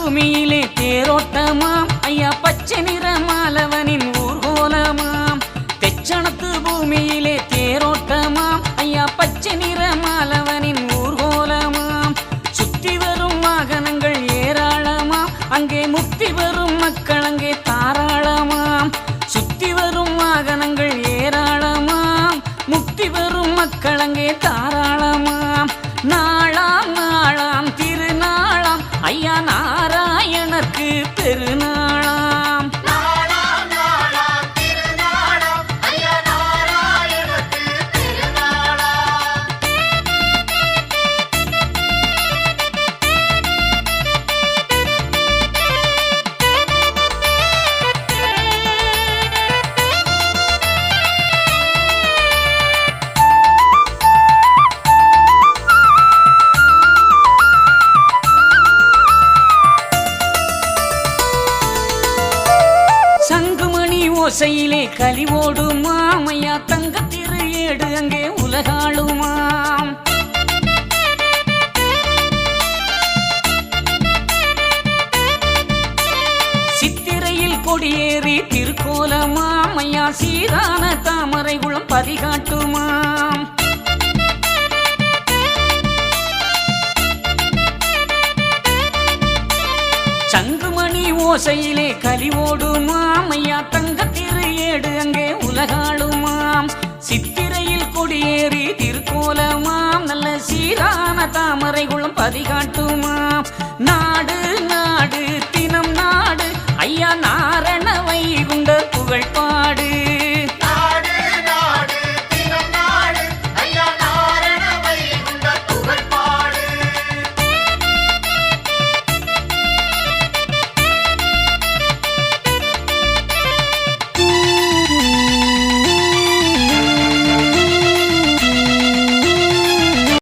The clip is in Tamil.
பூமியிலே தேரோட்டமாம் ஐயா பச்சை நிற மாலவனின் ஊர்கோலமாம். தெச்சணத்து பூமியிலே தேரோட்டமாம் ஐயா பச்சை நிற மாலவனின் ஊர்கோலமாம். சுத்தி வரும் வாகனங்கள் ஏராளமாம் அங்கே முக்தி வரும் மக்கள் அங்கே தாராளமாம். சுத்தி வரும் வாகனங்கள் ஏராளமாம் முக்தி வரும் மக்கள் அங்கே தாராளமாம். நாளாம் நாளாம் திருநாளாம் ஐயா நாராயணர்க்கு பெருநாளாம். ஓசையிலே கலிவோடுமாம் ஐயா தங்க திரு ஏடு அங்கே உலகாளுமாம். சித்திரையில் கொடியேறி திருக்கோலமாம் ஐயா சீரான தாமரை குளம் பதிகாட்டுமாம். சங்குமணி ஓசையிலே கலிவோடுமாம் ஐயா தங்க திரு ஏடு அங்கே உலகாளுமாம். சித்திரையில் கொடியேறி திருக்கோலமாம் நல்ல சீரான தாமரை குளம் பதிகாட்டுமாம். நாடு நாடு தினம் நாடு ஐயா நாரண வைகுண்டர் புகழ் பாடு.